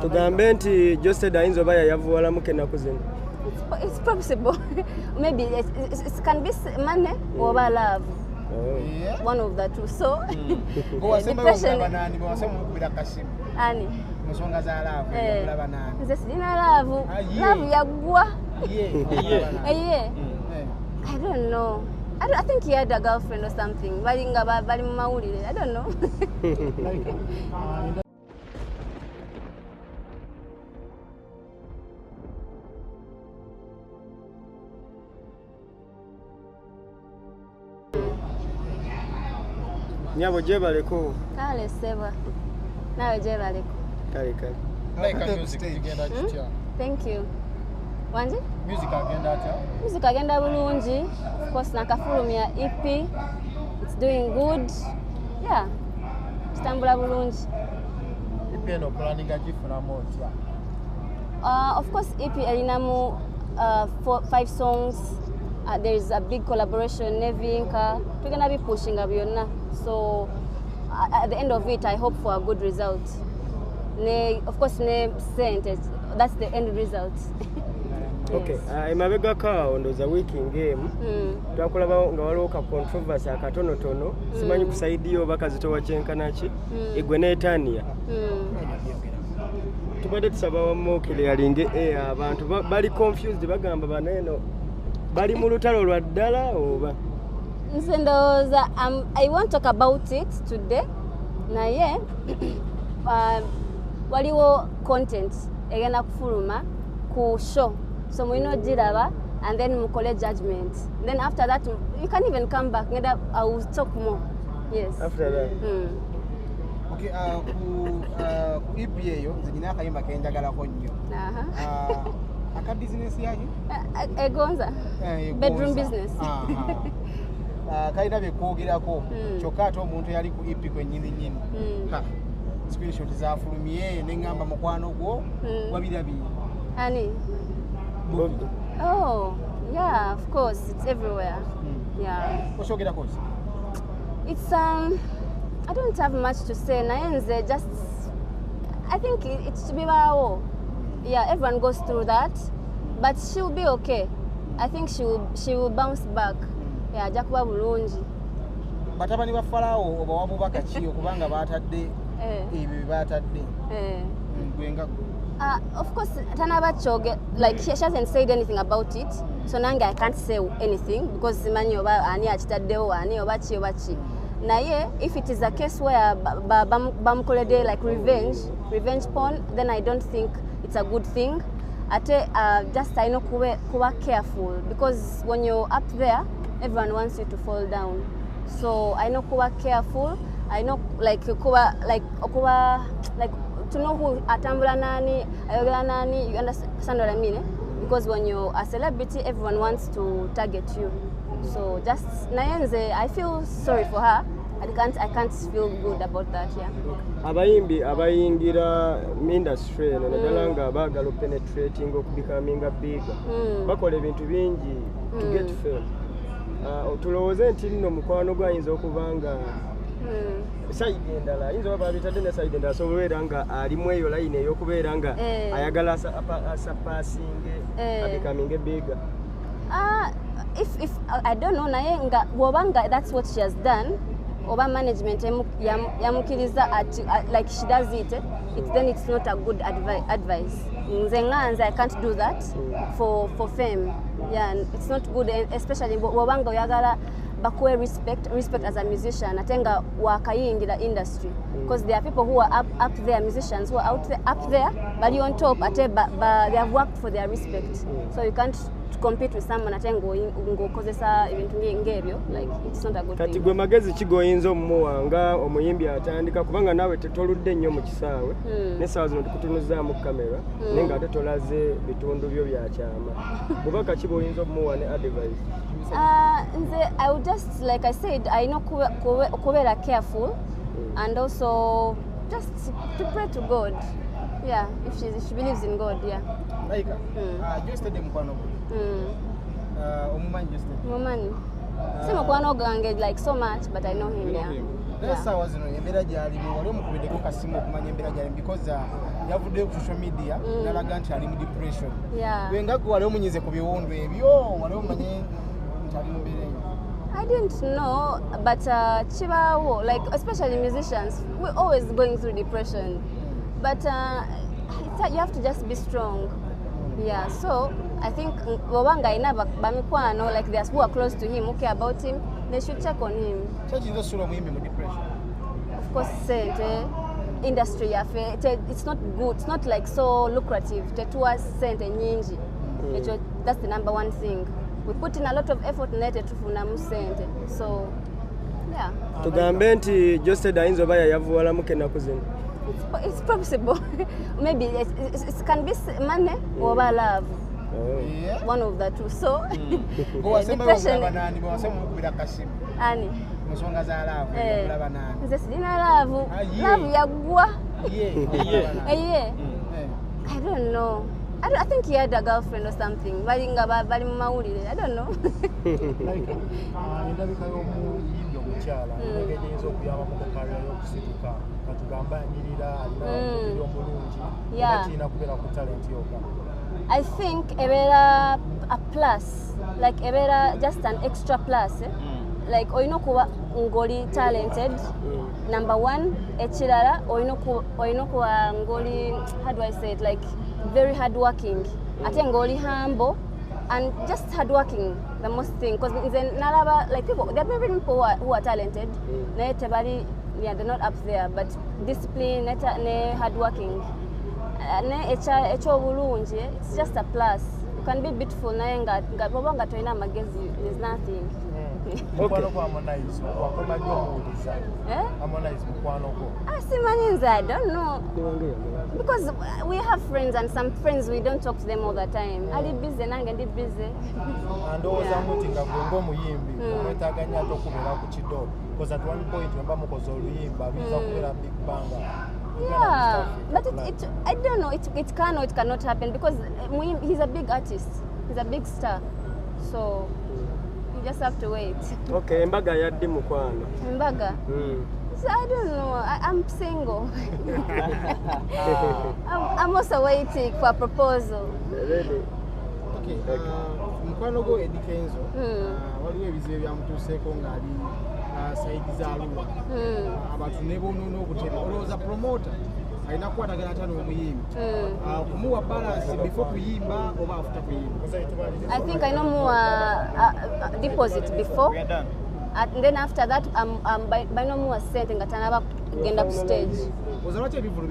tugambe nti Josted ayinza oba yayavuwalamu kennaku zino. It's possible. Maybe it can be money or love. Oh. One of the two. So depression. Ani. Musonga za love. Mulaba nani? Nze sina love. Love yagwa. I don't know. I think he had a girlfriend or something. Bali mu mawulire. I don't know. Nyabo jebaleko. Kale seva. Nawe jebaleko. Kale. Laika music igenda kitya? Thank you. Wanje? Music agenda atya? Music agenda bulungi. Of course nakafulumya EP. It's doing good. Yeah. Kitambula bulungi. EP eno planning agifuna motya? Of course EP elinamu 5 songs. There is a big collaboration Nevinka. We're gonna be pushing up byonna. So at the end of it I hope for a good result. Of course that's the end result. Okay, emabega ka ndoza wiki ngemu twakulaba nga waliwo ka controversy akatonotono simanyi kusaidiyo bakazitowa kyenkanaki igwe n'etania tubadde tusaba wamukire yalinge abantu bali confused bagamba baneno bali mu lutalo lwa ddala oba nze ndowooza I won't talk about it today naye waliwo content egenda kufuluma ku show so mulina ogiraba and then mukole judgment. Then after that you can even come back. I will talk more. Yes. After that. Okay, ku EP eyo zina akayimba kenjagalako nnyo. Aka business yaje? Egonza. Bedroom business. Kaina byekwogerako kyokka ate omuntu yali ku EP kwennyini. Screenshot za fulumye nengamba mukwano gwo wabirabi. Ani? Oh, yeah, of course, it's everywhere. Yeah. What's your course? It's I don't have much to say. Nayenze just I think it should be wow. Yeah, everyone goes through that, but she'll be okay. I think she will bounce back. Yeah, jakuba bulungi. Batabani ba Farao oba wabubaka ki okubanga batadde ebyo batadde. Gwenga. Of course, Tanabachoge, like she hasn't said anything about it, so Nanga I can't say anything because Simani oba ani achitadeo ani obachi. Naye, if it is a case where bamkolede like revenge porn, then I don't think it's a good thing. Ate just I know kuwa careful because when you're up there, everyone wants you to fall down. So I know kuwa careful. I know like kuwa to know who atambula nani, ayogera nani, you understand what I mean? Because when you're a celebrity, everyone wants to target you. So just Nayenze, I feel sorry for her. I can't feel good about that, yeah. Abayimbi abayingira industry naddala nga baagala penetrating becoming bigger. Bakola ebintu bingi to get fame. Tulowooze nti nno mukwano gwayinza okubanga side endala ayinza oba bitadde ne side endala so obeera nga alimu eyo line ey'okubeera nga ayagala asapaasinge becoming bigger. If I don't know naye nga bw'obanga that's what she has done oba management yamukiriza like she does it then it's not a good advice. Nze I can't do that for fame. Yeah, it's not good, especially bw'obanga oyagala bakuwe respect as a musician atenga wakayingira industry because there are people who are up there, musicians who are up there but on top ate they have worked for their respect, so you can't compete with someone atengo ngokozesa ebintu ngebyo, like it's not a good thing. Kati gwe magezi kigoyinza omuwanga omuyimbi atandika kubanga nawe tetoludde nnyo mu kisaawe n'essaawa zino tukutunuzaamu kamera nenga ate tolaze bitundu byo byakyama bubaka kiboyinza omuwa ne advice. I would just, like I said, I know kubeera careful and also just to pray to God. Yeah, if she believes in God, yeah. Laika, just the mukwano omumanyi just mumanyi si mukwano gwange like so much, but I know him, yeah. Essaawa zino embeera gy'alimu wali omukubideko kasimu okumanya embeera gy'alimu because yavuddeyo ku social media nalaga nti ali mu depression. Yeah. Gwe wali omunyize ku biwundu ebyo wali omanye nti ali mu mbeera eyo. I didn't know, but Chibawo, like especially musicians, we're always going through depression. But you have to just be strong. Yeah, so I think Wawanga inaba bamikwano, like there's who are close to him, who care about him, they should check on him. Depression. Of course, industry yafe, it's not good, it's not like so lucrative. Tetua sente nyingi. That's the number one thing. We put in a lot of effort nete tufuna musente. So yeah. Tugambe nti Josted ayinza oba yayavuwala muke naku zino. It's possible. Maybe it can be money or love. Yeah. One of the two. So depression. Ani. Musonga za love. Mulaba nani? Nze sina love. Love yagwa. Yeah. I don't know. I think he had a girlfriend or something. Bali mu mawulire. I don't know. Laika, endabika y'omuyimbi omukyala engeri okuyamba mu kariya y'okusituka katugamba yanyirira alina omulungi kirina kubeera ku talent yoga. I think ebeera a plus, like ebeera just an extra plus. Like oyina kuba ngoli talented, number one, ekirala oyina kuba ngoli, how do I say it, like very hardworking. Ate ngoli humble and just hardworking, the most thing, because nalaba like people, there are people who are talented, they're not up there, but discipline, hardworking, it's just a plus. You can be beautiful, there's nothing. I don't know. Because we have friends and some friends we don't talk to them all the time. Ali busy nange busy. And oza mutinga gwengo muyimbi mwetaganya tokumera ku kido because at one point mba mukoze oluyimba biza kubera big banga. Yeah, but I don't know, it can or it cannot happen because he's a big artist. He's a big star. So you just have to wait. Okay, embaga yaddi mukwano. Embaga? So I don't know. I'm single. I'm also waiting for a proposal. Really? Okay. Mukwano go Yagenze. Waliwo ebizibu byamutuuseeko ng'ali sayidi za Arua. Abantu ne bonoona obutebe. Olowooza promoter alina kukwatagana ate n'omuyimbi. Kumuwa balance before kuyimba oba after kuyimba. I think I know more deposit before. And then after that, by no more setting at another genda up stage. Was there not a people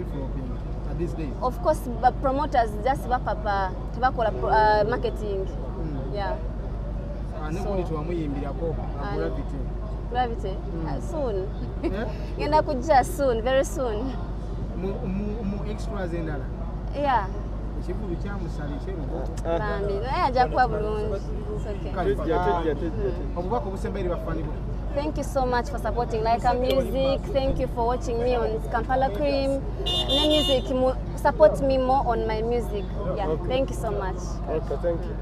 at these days? Of course, promoters just bakola marketing. Yeah. Gravity. Soon. Genda kuja soon, very soon. Extras in that. Yeah. Thank you so much for supporting Laika Music. Thank you for watching me on Kampala Cream. Music support me more on my music. Yeah, thank you so much. Okay, thank you.